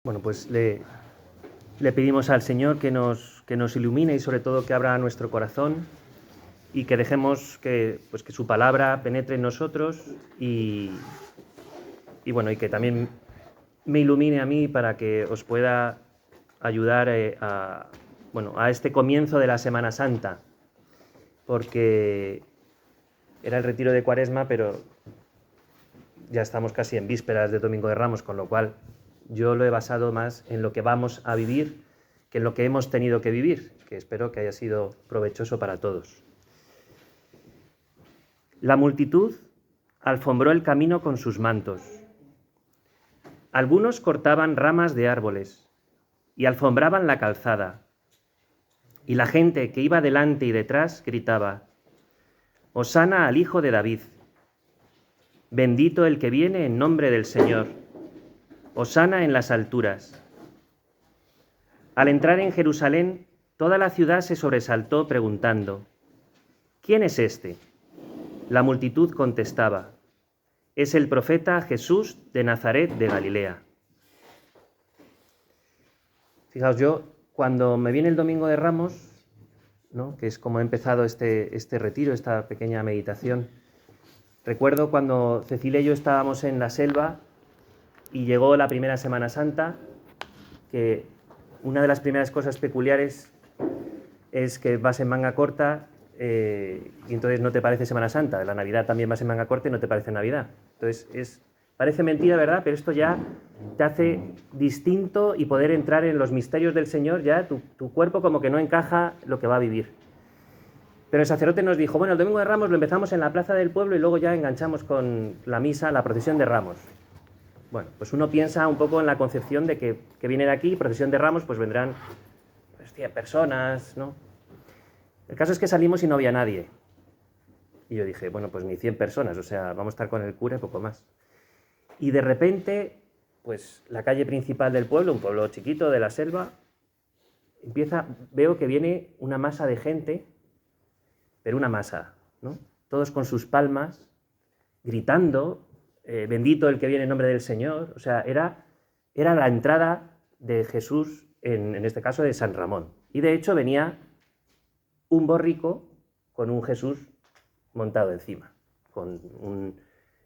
Bueno, pues le pedimos al Señor que nos ilumine y sobre todo que abra nuestro corazón y que dejemos que su palabra penetre en nosotros y bueno, y que también me ilumine a mí para que os pueda ayudar a este comienzo de la Semana Santa, porque era el retiro de Cuaresma, pero ya estamos casi en vísperas de Domingo de Ramos, con lo cual yo lo he basado más en lo que vamos a vivir que en lo que hemos tenido que vivir, que espero que haya sido provechoso para todos. La multitud alfombró el camino con sus mantos. Algunos cortaban ramas de árboles y alfombraban la calzada, y la gente que iba delante y detrás gritaba: «Hosana al Hijo de David! Bendito el que viene en nombre del Señor. Hosana en las alturas». Al entrar en Jerusalén, toda la ciudad se sobresaltó preguntando: «¿Quién es este?». La multitud contestaba: «Es el profeta Jesús de Nazaret de Galilea». Fijaos, yo cuando me viene el Domingo de Ramos, ¿no?, que es como he empezado este retiro, esta pequeña meditación, recuerdo cuando Cecilia y yo estábamos en la selva y llegó la primera Semana Santa, que una de las primeras cosas peculiares es que vas en manga corta y entonces no te parece Semana Santa. La Navidad también vas en manga corta y no te parece Navidad. Entonces parece mentira, ¿verdad? Pero esto ya te hace distinto y poder entrar en los misterios del Señor, ya tu cuerpo como que no encaja lo que va a vivir. Pero el sacerdote nos dijo, bueno, el Domingo de Ramos lo empezamos en la plaza del pueblo y luego ya enganchamos con la misa, la procesión de Ramos. Bueno, pues uno piensa un poco en la concepción de que viene de aquí, procesión de Ramos, pues vendrán 100 personas, ¿no? El caso es que salimos y no había nadie. Y yo dije, bueno, pues ni 100 personas, o sea, vamos a estar con el cura y poco más. Y de repente, pues la calle principal del pueblo, un pueblo chiquito de la selva, veo que viene una masa de gente, pero una masa, ¿no? Todos con sus palmas, gritando, bendito el que viene en nombre del Señor. O sea, era la entrada de Jesús, en este caso de San Ramón. Y de hecho venía un borrico con un Jesús montado encima, con un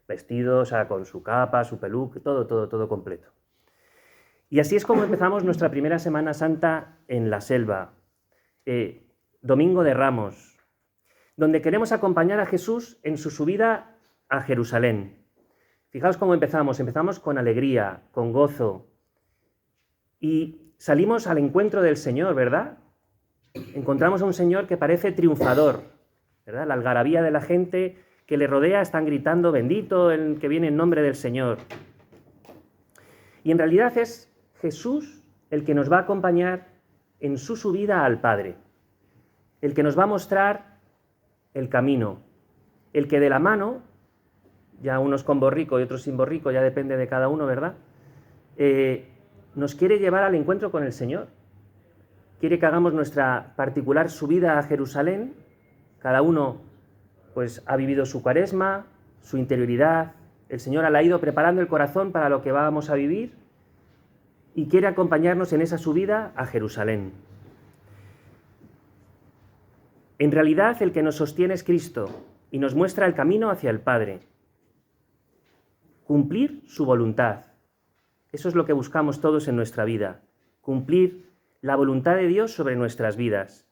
vestido, o sea, con su capa, su peluque, todo completo. Y así es como empezamos nuestra primera Semana Santa en la selva, Domingo de Ramos, donde queremos acompañar a Jesús en su subida a Jerusalén. Fijaos cómo empezamos con alegría, con gozo, y salimos al encuentro del Señor, ¿verdad? Encontramos a un Señor que parece triunfador, ¿verdad? La algarabía de la gente que le rodea están gritando, bendito el que viene en nombre del Señor. Y en realidad es Jesús el que nos va a acompañar en su subida al Padre, el que nos va a mostrar el camino, el que de la mano, ya unos con borrico y otros sin borrico, ya depende de cada uno, ¿verdad?, nos quiere llevar al encuentro con el Señor. Quiere que hagamos nuestra particular subida a Jerusalén. Cada uno pues ha vivido su Cuaresma, su interioridad. El Señor la ha ido preparando el corazón para lo que vamos a vivir y quiere acompañarnos en esa subida a Jerusalén. En realidad, el que nos sostiene es Cristo y nos muestra el camino hacia el Padre. Cumplir su voluntad. Eso es lo que buscamos todos en nuestra vida. Cumplir la voluntad de Dios sobre nuestras vidas.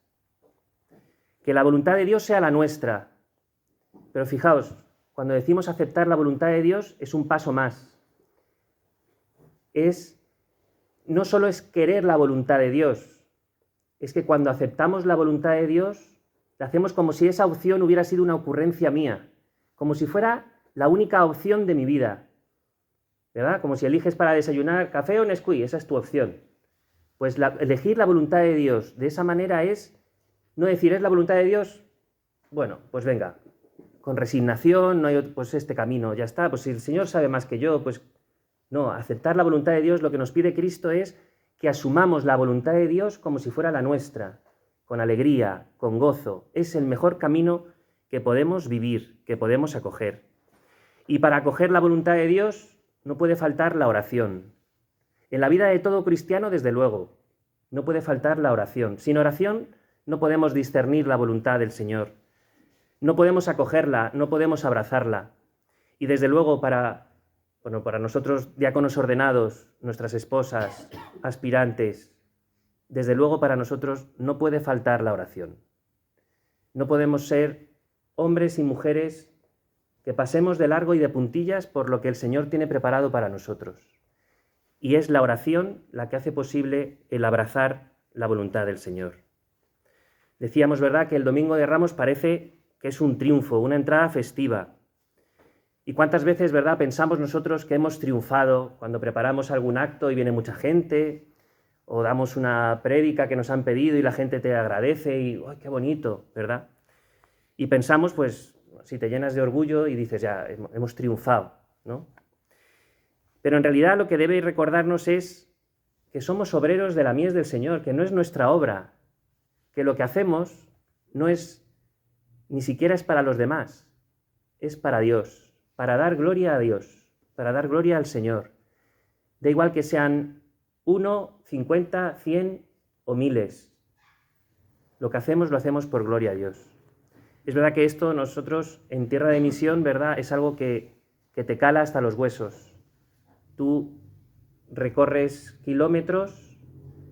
Que la voluntad de Dios sea la nuestra. Pero fijaos, cuando decimos aceptar la voluntad de Dios, es un paso más. No solo es querer la voluntad de Dios, es que cuando aceptamos la voluntad de Dios, la hacemos como si esa opción hubiera sido una ocurrencia mía, como si fuera la única opción de mi vida, ¿verdad? Como si eliges para desayunar café o Nesquik, esa es tu opción. Pues elegir la voluntad de Dios de esa manera es no decir, ¿es la voluntad de Dios? Bueno, pues venga, con resignación, no hay otro, pues este camino, ya está, pues si el Señor sabe más que yo, pues no, aceptar la voluntad de Dios, lo que nos pide Cristo es que asumamos la voluntad de Dios como si fuera la nuestra, con alegría, con gozo. Es el mejor camino que podemos vivir, que podemos acoger. Y para acoger la voluntad de Dios no puede faltar la oración. En la vida de todo cristiano, desde luego, no puede faltar la oración. Sin oración no podemos discernir la voluntad del Señor. No podemos acogerla, no podemos abrazarla. Y desde luego para nosotros, diáconos ordenados, nuestras esposas, aspirantes, desde luego para nosotros no puede faltar la oración. No podemos ser hombres y mujeres que pasemos de largo y de puntillas por lo que el Señor tiene preparado para nosotros. Y es la oración la que hace posible el abrazar la voluntad del Señor. Decíamos, ¿verdad?, que el Domingo de Ramos parece que es un triunfo, una entrada festiva. ¿Y cuántas veces, verdad, pensamos nosotros que hemos triunfado cuando preparamos algún acto y viene mucha gente, o damos una prédica que nos han pedido y la gente te agradece y ¡ay, qué bonito!, ¿verdad? Y pensamos, pues, si te llenas de orgullo y dices, ya, hemos triunfado, ¿no? Pero en realidad lo que debe recordarnos es que somos obreros de la mies del Señor, que no es nuestra obra, que lo que hacemos no es, ni siquiera es para los demás, es para Dios, para dar gloria a Dios, para dar gloria al Señor. Da igual que sean 1, 50, 100 o miles. Lo que hacemos lo hacemos por gloria a Dios. Es verdad que esto nosotros en Tierra de Misión, ¿verdad?, es algo que te cala hasta los huesos. Tú recorres kilómetros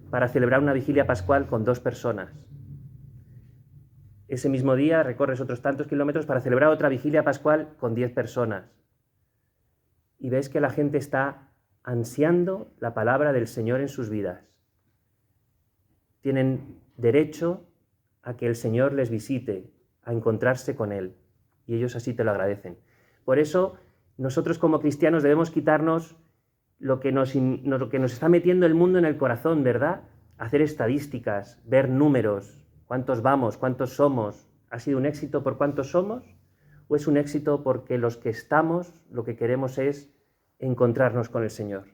para celebrar una vigilia pascual con 2 personas. Ese mismo día recorres otros tantos kilómetros para celebrar otra vigilia pascual con 10 personas. Y ves que la gente está ansiando la palabra del Señor en sus vidas. Tienen derecho a que el Señor les visite, a encontrarse con Él. Y ellos así te lo agradecen. Por eso, nosotros como cristianos debemos quitarnos lo que nos está metiendo el mundo en el corazón, ¿verdad? Hacer estadísticas, ver números, cuántos vamos, cuántos somos. ¿Ha sido un éxito por cuántos somos? ¿O es un éxito porque los que estamos, lo que queremos es encontrarnos con el Señor?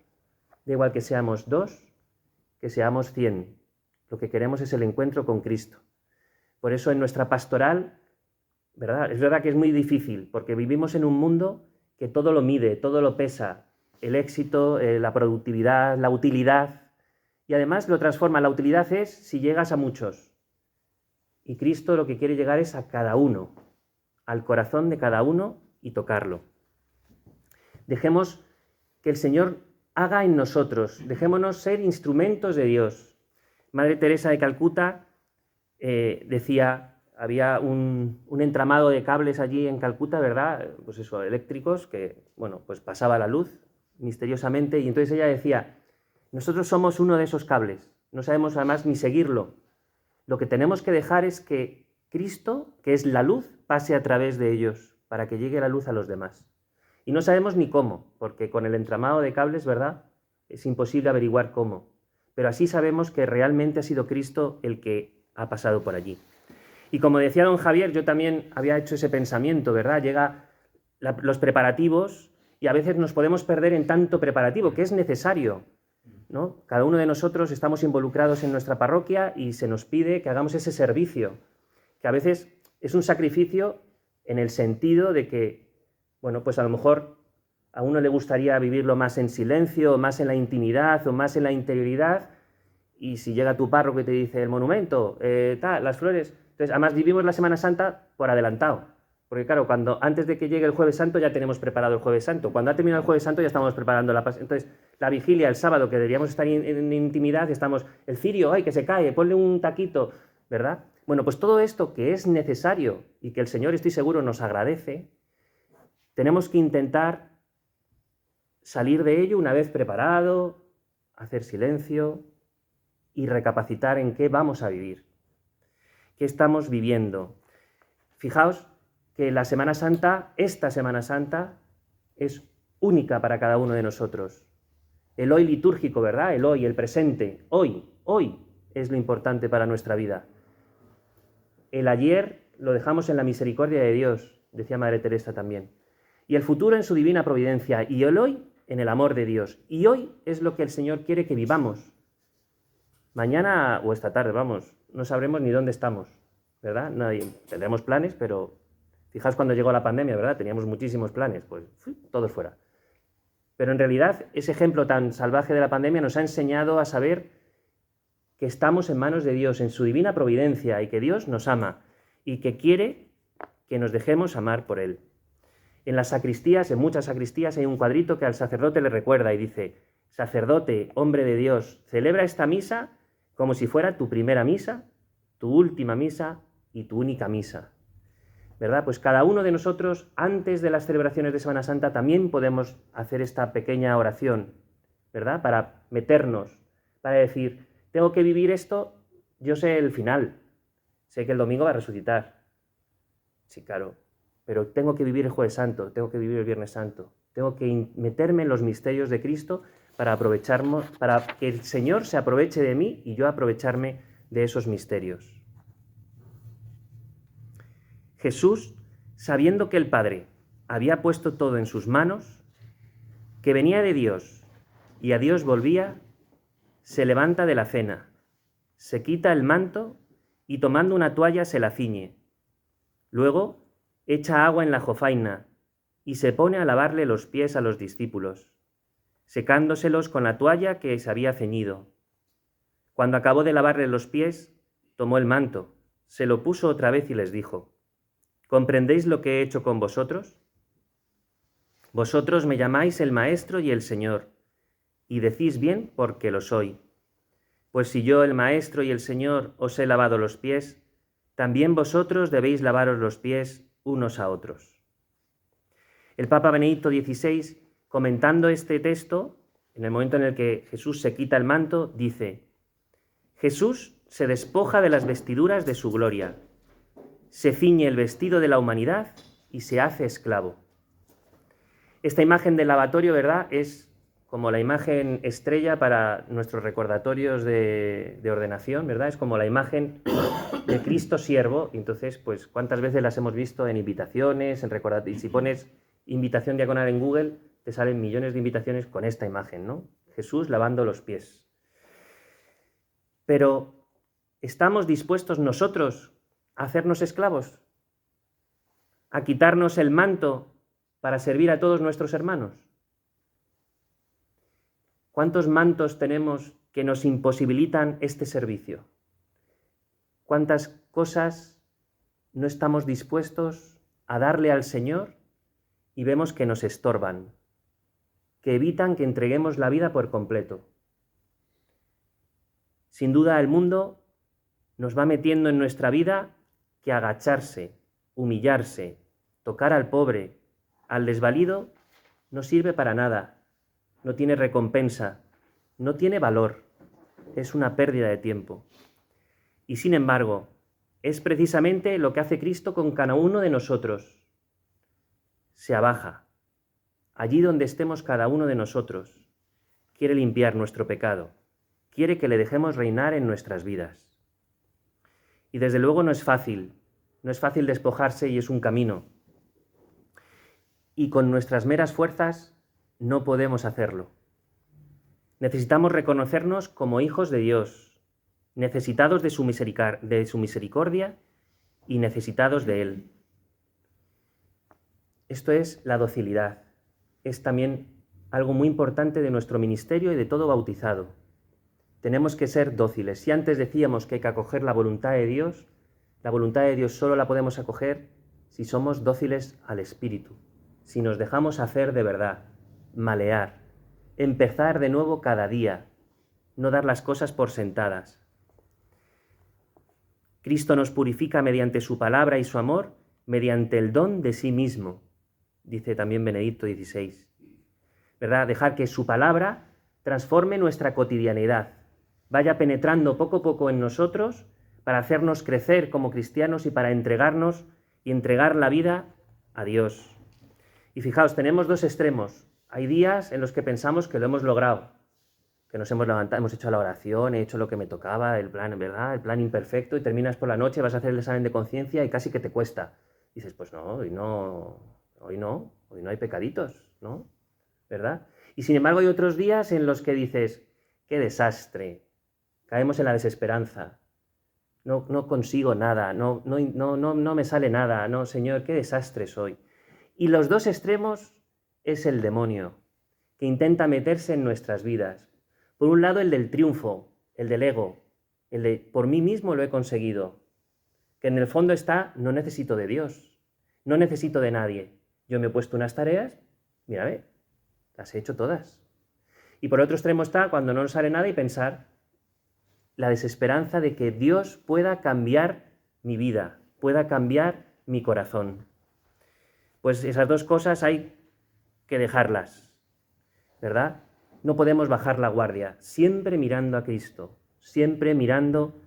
Da igual que seamos 2, que seamos 100. Lo que queremos es el encuentro con Cristo. Por eso en nuestra pastoral, ¿verdad?, es verdad que es muy difícil, porque vivimos en un mundo que todo lo mide, todo lo pesa, el éxito, la productividad, la utilidad, y además lo transforma. La utilidad es si llegas a muchos. Y Cristo lo que quiere llegar es a cada uno, al corazón de cada uno y tocarlo. Dejemos que el Señor haga en nosotros, dejémonos ser instrumentos de Dios. Madre Teresa de Calcuta decía, había un entramado de cables allí en Calcuta, ¿verdad?, pues eso, eléctricos, que, bueno, pues pasaba la luz misteriosamente, y entonces ella decía, nosotros somos uno de esos cables, no sabemos además ni seguirlo. Lo que tenemos que dejar es que Cristo, que es la luz, pase a través de ellos, para que llegue la luz a los demás. Y no sabemos ni cómo, porque con el entramado de cables, ¿verdad?, es imposible averiguar cómo. Pero así sabemos que realmente ha sido Cristo el que ha pasado por allí. Y como decía don Javier, yo también había hecho ese pensamiento, ¿verdad? Llega los preparativos y a veces nos podemos perder en tanto preparativo, que es necesario, ¿no? Cada uno de nosotros estamos involucrados en nuestra parroquia y se nos pide que hagamos ese servicio, que a veces es un sacrificio en el sentido de que, bueno, pues a lo mejor a uno le gustaría vivirlo más en silencio, más en la intimidad o más en la interioridad, y si llega tu párroco y te dice el monumento, las flores. Entonces, además vivimos la Semana Santa por adelantado, porque claro, antes de que llegue el Jueves Santo ya tenemos preparado el Jueves Santo, cuando ha terminado el Jueves Santo ya estamos preparando la Pascua. Entonces, la vigilia, el sábado, que deberíamos estar en intimidad, estamos, el cirio, ¡ay, que se cae! Ponle un taquito, ¿verdad? Bueno, pues todo esto que es necesario y que el Señor, estoy seguro, nos agradece, tenemos que intentar salir de ello una vez preparado, hacer silencio y recapacitar en qué vamos a vivir, qué estamos viviendo. Fijaos que la Semana Santa, esta Semana Santa, es única para cada uno de nosotros. El hoy litúrgico, ¿verdad? El hoy, el presente, hoy es lo importante para nuestra vida. El ayer lo dejamos en la misericordia de Dios, decía Madre Teresa también. Y el futuro en su divina providencia, y el hoy en el amor de Dios. Y hoy es lo que el Señor quiere que vivamos. Mañana o esta tarde, vamos, no sabremos ni dónde estamos, ¿verdad? Tendremos planes, pero fijaos cuando llegó la pandemia, ¿verdad? Teníamos muchísimos planes, pues todos fuera. Pero en realidad ese ejemplo tan salvaje de la pandemia nos ha enseñado a saber que estamos en manos de Dios, en su divina providencia, y que Dios nos ama y que quiere que nos dejemos amar por Él. En las sacristías, en muchas sacristías, hay un cuadrito que al sacerdote le recuerda y dice: sacerdote, hombre de Dios, celebra esta misa como si fuera tu primera misa, tu última misa y tu única misa. ¿Verdad? Pues cada uno de nosotros, antes de las celebraciones de Semana Santa, también podemos hacer esta pequeña oración, ¿verdad? Para meternos, para decir: tengo que vivir esto, yo sé el final, sé que el domingo va a resucitar. Sí, claro, pero tengo que vivir el Jueves Santo, tengo que vivir el Viernes Santo, tengo que meterme en los misterios de Cristo para aprovecharnos, para que el Señor se aproveche de mí y yo aprovecharme de esos misterios. Jesús, sabiendo que el Padre había puesto todo en sus manos, que venía de Dios y a Dios volvía, se levanta de la cena, se quita el manto y tomando una toalla se la ciñe. Luego echa agua en la jofaina y se pone a lavarle los pies a los discípulos, secándoselos con la toalla que se había ceñido. Cuando acabó de lavarle los pies, tomó el manto, se lo puso otra vez y les dijo: ¿comprendéis lo que he hecho con vosotros? Vosotros me llamáis el Maestro y el Señor, y decís bien porque lo soy. Pues si yo, el Maestro y el Señor, os he lavado los pies, también vosotros debéis lavaros los pies unos a otros. El Papa Benedicto XVI, comentando este texto, en el momento en el que Jesús se quita el manto, dice: Jesús se despoja de las vestiduras de su gloria, se ciñe el vestido de la humanidad y se hace esclavo. Esta imagen del lavatorio, ¿verdad?, es como la imagen estrella para nuestros recordatorios de ordenación, ¿verdad? Es como la imagen de Cristo siervo. Y entonces, pues, ¿cuántas veces las hemos visto en invitaciones, en recordatorios? Y si pones invitación diaconal en Google, te salen millones de invitaciones con esta imagen, ¿no? Jesús lavando los pies. Pero, ¿estamos dispuestos nosotros a hacernos esclavos? ¿A quitarnos el manto para servir a todos nuestros hermanos? ¿Cuántos mantos tenemos que nos imposibilitan este servicio? ¿Cuántas cosas no estamos dispuestos a darle al Señor y vemos que nos estorban, que evitan que entreguemos la vida por completo? Sin duda, el mundo nos va metiendo en nuestra vida que agacharse, humillarse, tocar al pobre, al desvalido, no sirve para nada. No tiene recompensa, no tiene valor, es una pérdida de tiempo. Y sin embargo, es precisamente lo que hace Cristo con cada uno de nosotros. Se abaja, allí donde estemos cada uno de nosotros. Quiere limpiar nuestro pecado, quiere que le dejemos reinar en nuestras vidas. Y desde luego no es fácil despojarse y es un camino. Y con nuestras meras fuerzas no podemos hacerlo. Necesitamos reconocernos como hijos de Dios, necesitados de su misericordia y necesitados de Él. Esto es la docilidad. Es también algo muy importante de nuestro ministerio y de todo bautizado. Tenemos que ser dóciles. Si antes decíamos que hay que acoger la voluntad de Dios solo la podemos acoger si somos dóciles al Espíritu, si nos dejamos hacer de verdad, malear, empezar de nuevo cada día, no dar las cosas por sentadas. Cristo nos purifica mediante su palabra y su amor, mediante el don de sí mismo, dice también Benedicto XVI. ¿Verdad? Dejar que su palabra transforme nuestra cotidianidad, vaya penetrando poco a poco en nosotros para hacernos crecer como cristianos y para entregarnos y entregar la vida a Dios. Y fijaos, tenemos dos extremos. Hay días en los que pensamos que lo hemos logrado, que nos hemos levantado, hemos hecho la oración, he hecho lo que me tocaba, el plan, ¿verdad? El plan imperfecto, y terminas por la noche, vas a hacer el examen de conciencia y casi que te cuesta. Y dices, pues no, hoy no hay pecaditos, ¿no? ¿Verdad? Y sin embargo hay otros días en los que dices, qué desastre, caemos en la desesperanza, no consigo nada, no me sale nada, no, Señor, qué desastre soy. Y los dos extremos es el demonio, que intenta meterse en nuestras vidas. Por un lado, el del triunfo, el del ego, el de por mí mismo lo he conseguido, que en el fondo está, no necesito de Dios, no necesito de nadie. Yo me he puesto unas tareas, mírame, las he hecho todas. Y por otro extremo está cuando no nos sale nada y pensar la desesperanza de que Dios pueda cambiar mi vida, pueda cambiar mi corazón. Pues esas dos cosas hay que dejarlas, ¿verdad? No podemos bajar la guardia, siempre mirando a Cristo, siempre mirando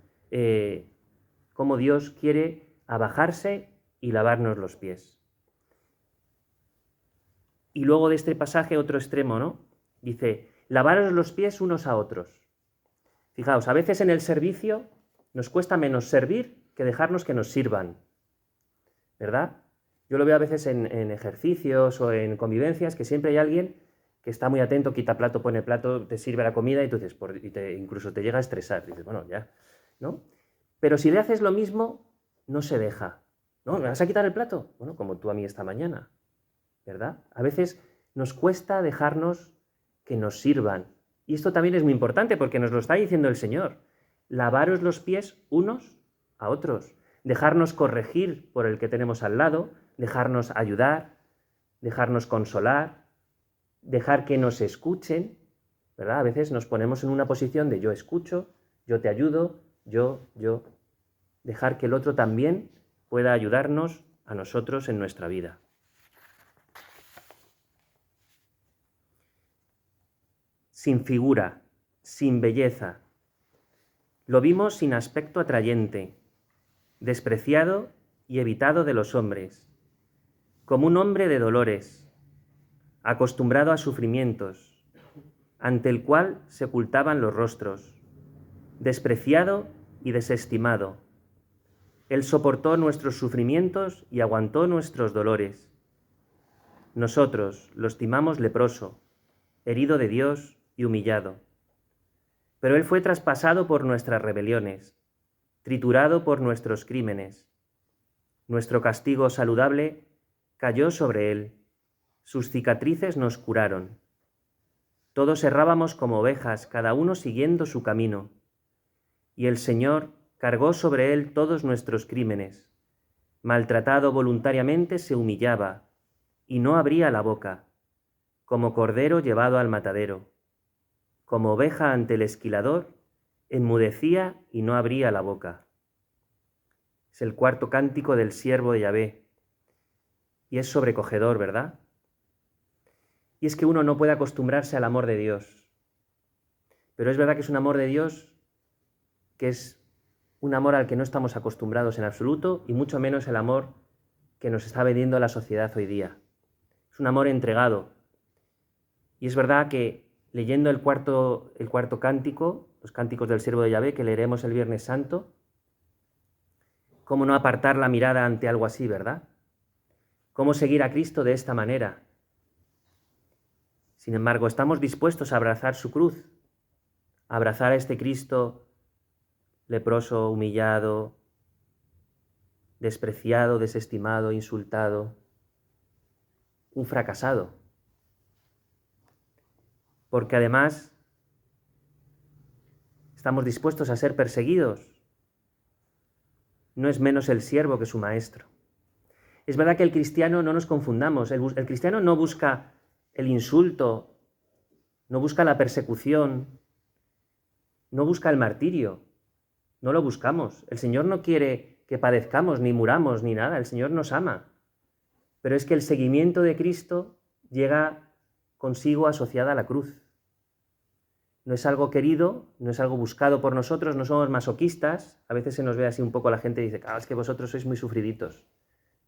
cómo Dios quiere abajarse y lavarnos los pies. Y luego de este pasaje otro extremo, ¿no? Dice, lavaros los pies unos a otros. Fijaos, a veces en el servicio nos cuesta menos servir que dejarnos que nos sirvan, ¿verdad? Yo lo veo a veces en ejercicios o en convivencias que siempre hay alguien que está muy atento, quita plato, pone plato, te sirve la comida y tú dices, incluso te llega a estresar. Dices, bueno, ya, ¿no? Pero si le haces lo mismo, no se deja. ¿No? ¿Me vas a quitar el plato? Bueno, como tú a mí esta mañana, ¿verdad? A veces nos cuesta dejarnos que nos sirvan. Y esto también es muy importante porque nos lo está diciendo el Señor. Lavaros los pies unos a otros. Dejarnos corregir por el que tenemos al lado, dejarnos ayudar, dejarnos consolar, dejar que nos escuchen, ¿verdad? A veces nos ponemos en una posición de yo escucho, yo te ayudo, yo. Dejar que el otro también pueda ayudarnos a nosotros en nuestra vida. Sin figura, sin belleza. Lo vimos sin aspecto atrayente, despreciado y evitado de los hombres, como un hombre de dolores, acostumbrado a sufrimientos, ante el cual se ocultaban los rostros, despreciado y desestimado. Él soportó nuestros sufrimientos y aguantó nuestros dolores. Nosotros lo estimamos leproso, herido de Dios y humillado. Pero Él fue traspasado por nuestras rebeliones, triturado por nuestros crímenes. Nuestro castigo saludable cayó sobre Él. Sus cicatrices nos curaron. Todos errábamos como ovejas, cada uno siguiendo su camino. Y el Señor cargó sobre Él todos nuestros crímenes. Maltratado voluntariamente se humillaba y no abría la boca, como cordero llevado al matadero. Como oveja ante el esquilador, enmudecía y no abría la boca. Es el cuarto cántico del siervo de Yahvé. Y es sobrecogedor, ¿verdad? Y es que uno no puede acostumbrarse al amor de Dios. Pero es verdad que es un amor de Dios que es un amor al que no estamos acostumbrados en absoluto y mucho menos el amor que nos está vendiendo la sociedad hoy día. Es un amor entregado. Y es verdad que leyendo el cuarto cántico, los cánticos del siervo de Yahvé, que leeremos el Viernes Santo, ¿cómo no apartar la mirada ante algo así, verdad? ¿Cómo seguir a Cristo de esta manera? Sin embargo, estamos dispuestos a abrazar su cruz, a abrazar a este Cristo leproso, humillado, despreciado, desestimado, insultado, un fracasado. Porque además estamos dispuestos a ser perseguidos. No es menos el siervo que su maestro. Es verdad que el cristiano, no nos confundamos, el cristiano no busca el insulto, no busca la persecución, no busca el martirio, no lo buscamos. El Señor no quiere que padezcamos, ni muramos, ni nada, el Señor nos ama. Pero es que el seguimiento de Cristo llega consigo asociada a la cruz. No es algo querido, no es algo buscado por nosotros, no somos masoquistas. A veces se nos ve así un poco la gente y dice, es que vosotros sois muy sufriditos.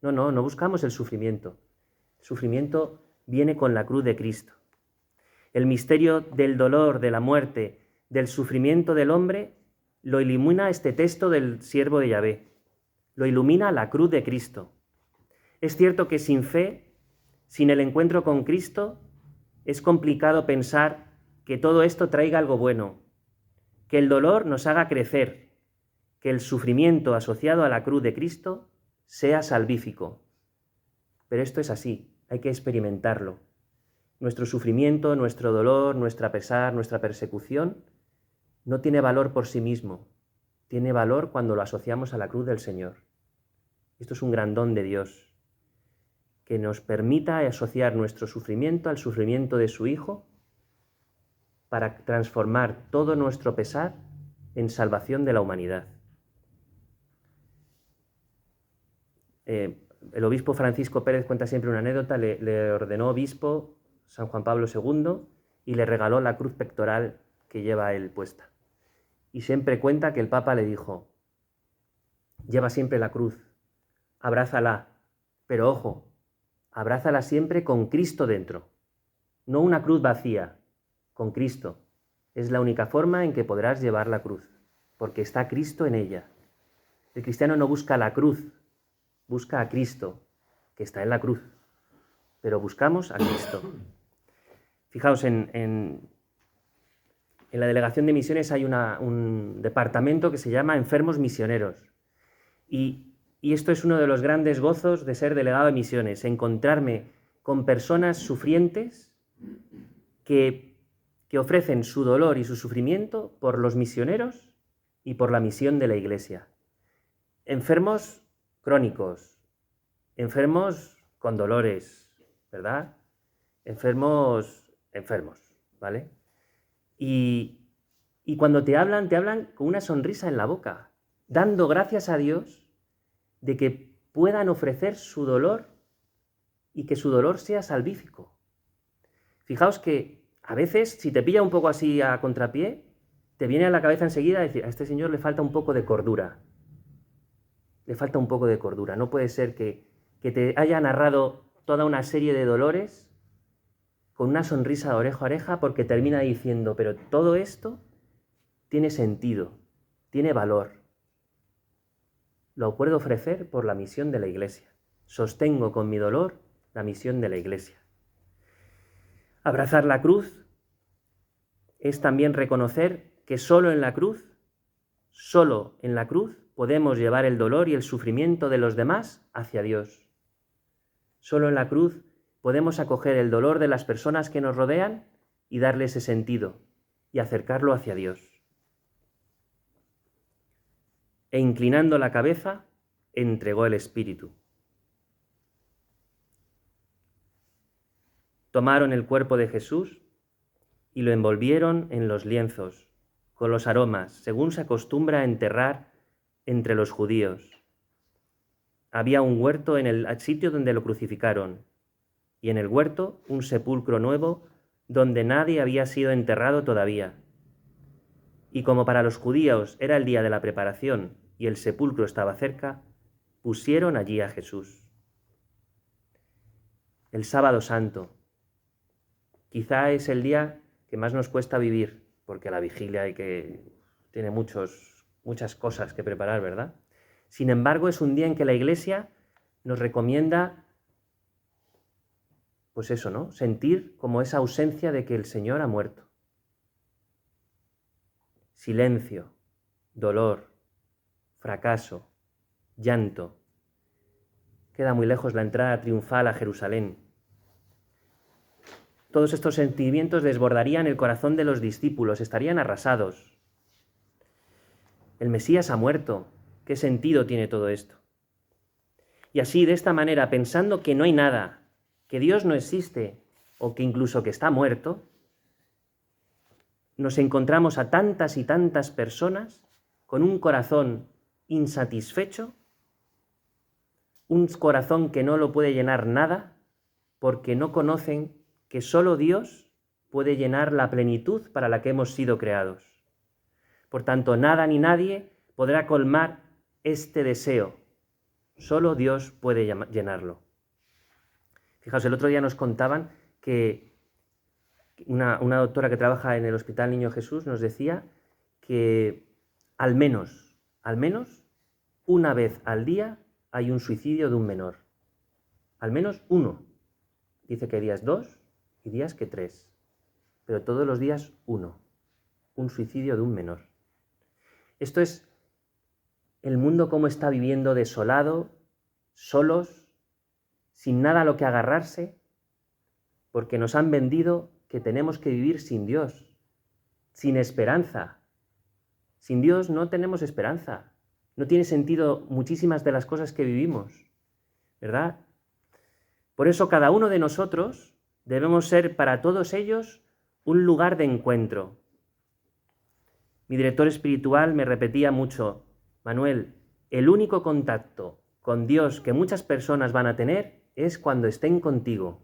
No buscamos el sufrimiento. El sufrimiento viene con la cruz de Cristo. El misterio del dolor, de la muerte, del sufrimiento del hombre, lo ilumina este texto del siervo de Yahvé. Lo ilumina la cruz de Cristo. Es cierto que sin fe, sin el encuentro con Cristo, es complicado pensar que todo esto traiga algo bueno, que el dolor nos haga crecer, que el sufrimiento asociado a la cruz de Cristo sea salvífico. Pero esto es así, hay que experimentarlo. nuestro sufrimiento, nuestro dolor, nuestra pesar, nuestra persecución, no tiene valor por sí mismo, tiene valor cuando lo asociamos a la cruz del Señor. Esto es un gran don de Dios, que nos permita asociar nuestro sufrimiento al sufrimiento de su Hijo para transformar todo nuestro pesar en salvación de la humanidad. El obispo Francisco Pérez cuenta siempre una anécdota, le ordenó obispo San Juan Pablo II y le regaló la cruz pectoral que lleva él puesta. Y siempre cuenta que el Papa le dijo, lleva siempre la cruz, abrázala, pero ojo, abrázala siempre con Cristo dentro, no una cruz vacía, con Cristo. Es la única forma en que podrás llevar la cruz, porque está Cristo en ella. El cristiano no busca la cruz, busca a Cristo, que está en la cruz, pero buscamos a Cristo. Fijaos, en la delegación de misiones hay un departamento que se llama Enfermos Misioneros. Y esto es uno de los grandes gozos de ser delegado de misiones, encontrarme con personas sufrientes que ofrecen su dolor y su sufrimiento por los misioneros y por la misión de la Iglesia. Enfermos crónicos, enfermos con dolores, ¿verdad? Enfermos, ¿vale? Y cuando te hablan con una sonrisa en la boca, dando gracias a Dios de que puedan ofrecer su dolor y que su dolor sea salvífico. Fijaos que a veces, si te pilla un poco así a contrapié, te viene a la cabeza enseguida decir, a este señor le falta un poco de cordura. Le falta un poco de cordura. No puede ser que te haya narrado toda una serie de dolores con una sonrisa de oreja a oreja porque termina diciendo, pero todo esto tiene sentido, tiene valor. Lo puedo ofrecer por la misión de la Iglesia. Sostengo con mi dolor la misión de la Iglesia. Abrazar la cruz es también reconocer que solo en la cruz podemos llevar el dolor y el sufrimiento de los demás hacia Dios. Solo en la cruz podemos acoger el dolor de las personas que nos rodean y darle ese sentido y acercarlo hacia Dios. E inclinando la cabeza, entregó el Espíritu. Tomaron el cuerpo de Jesús y lo envolvieron en los lienzos, con los aromas, según se acostumbra a enterrar entre los judíos. Había un huerto en el sitio donde lo crucificaron, y en el huerto un sepulcro nuevo donde nadie había sido enterrado todavía. Y como para los judíos era el día de la preparación y el sepulcro estaba cerca, pusieron allí a Jesús. El sábado santo. Quizá es el día que más nos cuesta vivir, porque la vigilia tiene muchas cosas que preparar, ¿verdad? Sin embargo, es un día en que la Iglesia nos recomienda, pues eso, ¿no? Sentir como esa ausencia de que el Señor ha muerto. Silencio, dolor, fracaso, llanto. Queda muy lejos la entrada triunfal a Jerusalén. Todos estos sentimientos desbordarían el corazón de los discípulos, estarían arrasados. El Mesías ha muerto. ¿Qué sentido tiene todo esto? Y así, de esta manera, pensando que no hay nada, que Dios no existe, o que incluso que está muerto, nos encontramos a tantas y tantas personas con un corazón insatisfecho, un corazón que no lo puede llenar nada, porque no conocen que solo Dios puede llenar la plenitud para la que hemos sido creados. Por tanto, nada ni nadie podrá colmar este deseo. Solo Dios puede llenarlo. Fijaos, el otro día nos contaban que una doctora que trabaja en el Hospital Niño Jesús nos decía que al menos una vez al día hay un suicidio de un menor. Al menos uno. Dice que hay días 2 y días que 3. Pero todos los días uno. Un suicidio de un menor. Esto es el mundo como está viviendo desolado, solos, sin nada a lo que agarrarse. porque nos han vendido que tenemos que vivir sin Dios, sin esperanza. Sin Dios no tenemos esperanza. No tiene sentido muchísimas de las cosas que vivimos, ¿verdad? Por eso cada uno de nosotros debemos ser para todos ellos un lugar de encuentro. Mi director espiritual me repetía mucho: Manuel, el único contacto con Dios que muchas personas van a tener es cuando estén contigo.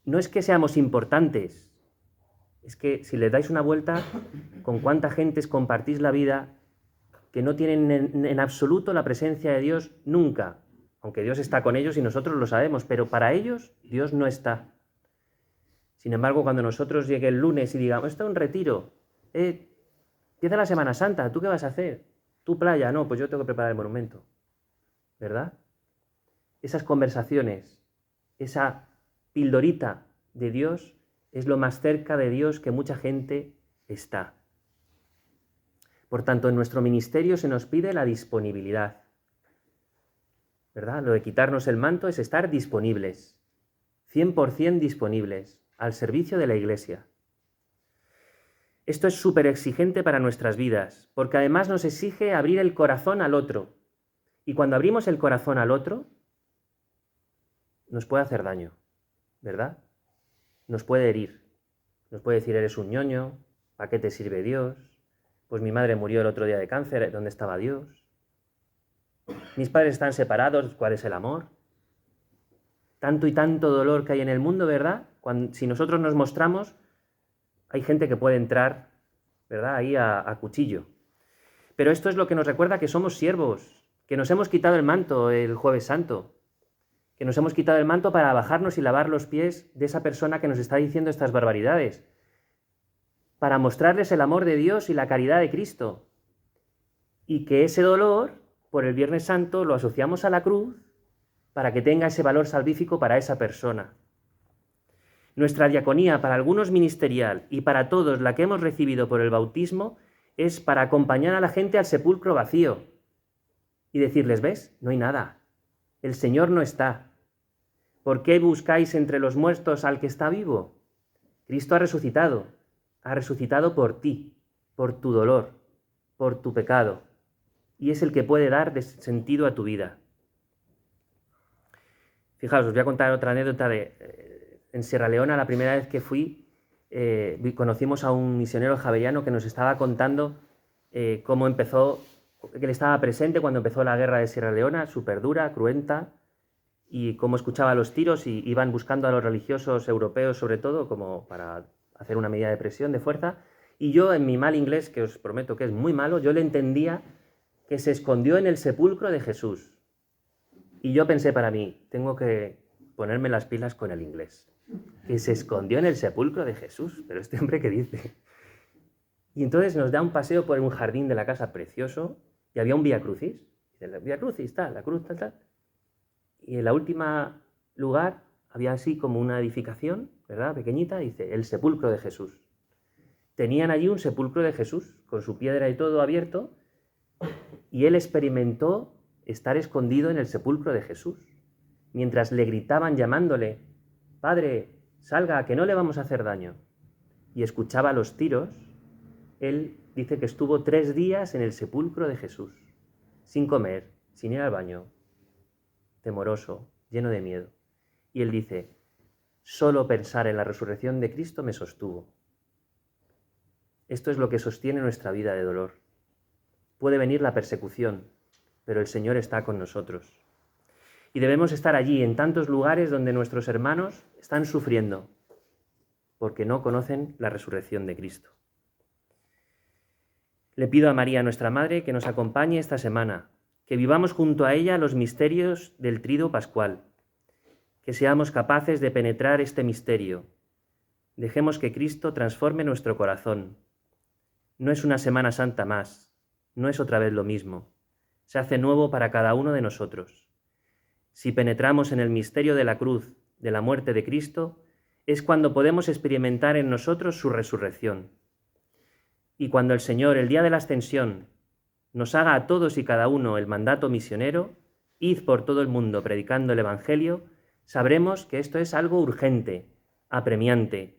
No es que seamos importantes, es que si les dais una vuelta, con cuánta gente compartís la vida que no tienen en absoluto la presencia de Dios nunca, aunque Dios está con ellos y nosotros lo sabemos, pero para ellos Dios no está. Sin embargo, cuando nosotros llegue el lunes y digamos, esto es un retiro, empieza la Semana Santa, ¿tú qué vas a hacer? ¿Tu playa? No, pues yo tengo que preparar el monumento, ¿verdad? Esas conversaciones, esa pildorita de Dios es lo más cerca de Dios que mucha gente está. Por tanto, en nuestro ministerio se nos pide la disponibilidad, ¿verdad? Lo de quitarnos el manto es estar disponibles, 100% disponibles, al servicio de la Iglesia. Esto es súper exigente para nuestras vidas, porque además nos exige abrir el corazón al otro. Y cuando abrimos el corazón al otro, nos puede hacer daño, ¿verdad? Nos puede herir. Nos puede decir, eres un ñoño, ¿para qué te sirve Dios? Pues mi madre murió el otro día de cáncer, ¿dónde estaba Dios? Mis padres están separados, ¿cuál es el amor? Tanto y tanto dolor que hay en el mundo, ¿verdad? Si nosotros nos mostramos, hay gente que puede entrar, ¿verdad?, ahí a cuchillo. Pero esto es lo que nos recuerda que somos siervos, que nos hemos quitado el manto el Jueves Santo, que nos hemos quitado el manto para bajarnos y lavar los pies de esa persona que nos está diciendo estas barbaridades, para mostrarles el amor de Dios y la caridad de Cristo, y que ese dolor, por el Viernes Santo, lo asociamos a la cruz para que tenga ese valor salvífico para esa persona. Nuestra diaconía, para algunos ministerial y para todos la que hemos recibido por el bautismo, es para acompañar a la gente al sepulcro vacío y decirles, ¿ves? No hay nada. El Señor no está. ¿Por qué buscáis entre los muertos al que está vivo? Cristo ha resucitado por ti, por tu dolor, por tu pecado, y es el que puede dar sentido a tu vida. Fijaos, os voy a contar otra anécdota en Sierra Leona, la primera vez que fui, conocimos a un misionero javeriano que nos estaba contando cómo empezó, que él estaba presente cuando empezó la guerra de Sierra Leona, súper dura, cruenta, y cómo escuchaba los tiros y iban buscando a los religiosos europeos, sobre todo, como para hacer una medida de presión, de fuerza, y yo en mi mal inglés, que os prometo que es muy malo, yo le entendía que se escondió en el sepulcro de Jesús. Y yo pensé para mí, tengo que ponerme las pilas con el inglés. Que se escondió en el sepulcro de Jesús. Pero este hombre, ¿qué dice? Y entonces nos da un paseo por un jardín de la casa precioso y había un Vía Crucis. El Vía Crucis, tal, la cruz, tal, tal. Y en la última lugar había así como una edificación, ¿verdad? Pequeñita, dice, el sepulcro de Jesús. Tenían allí un sepulcro de Jesús, con su piedra y todo abierto, y él experimentó estar escondido en el sepulcro de Jesús, mientras le gritaban llamándole, Padre, salga, que no le vamos a hacer daño. Y escuchaba los tiros. Él dice que estuvo 3 días en el sepulcro de Jesús, sin comer, sin ir al baño, temoroso, lleno de miedo. Y él dice, solo pensar en la resurrección de Cristo me sostuvo. Esto es lo que sostiene nuestra vida de dolor. Puede venir la persecución, pero el Señor está con nosotros. Y debemos estar allí, en tantos lugares donde nuestros hermanos están sufriendo, porque no conocen la resurrección de Cristo. Le pido a María, nuestra Madre, que nos acompañe esta semana, que vivamos junto a ella los misterios del Tríduo Pascual, que seamos capaces de penetrar este misterio. Dejemos que Cristo transforme nuestro corazón. No es una Semana Santa más, no es otra vez lo mismo. Se hace nuevo para cada uno de nosotros. Si penetramos en el misterio de la cruz, de la muerte de Cristo, es cuando podemos experimentar en nosotros su resurrección. Y cuando el Señor, el día de la Ascensión, nos haga a todos y cada uno el mandato misionero, id por todo el mundo predicando el Evangelio, sabremos que esto es algo urgente, apremiante,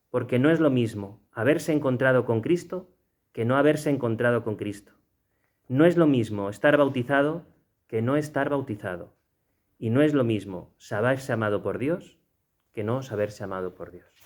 porque no es lo mismo haberse encontrado con Cristo que no haberse encontrado con Cristo. No es lo mismo estar bautizado que no estar bautizado. Y no es lo mismo saberse amado por Dios que no saberse amado por Dios.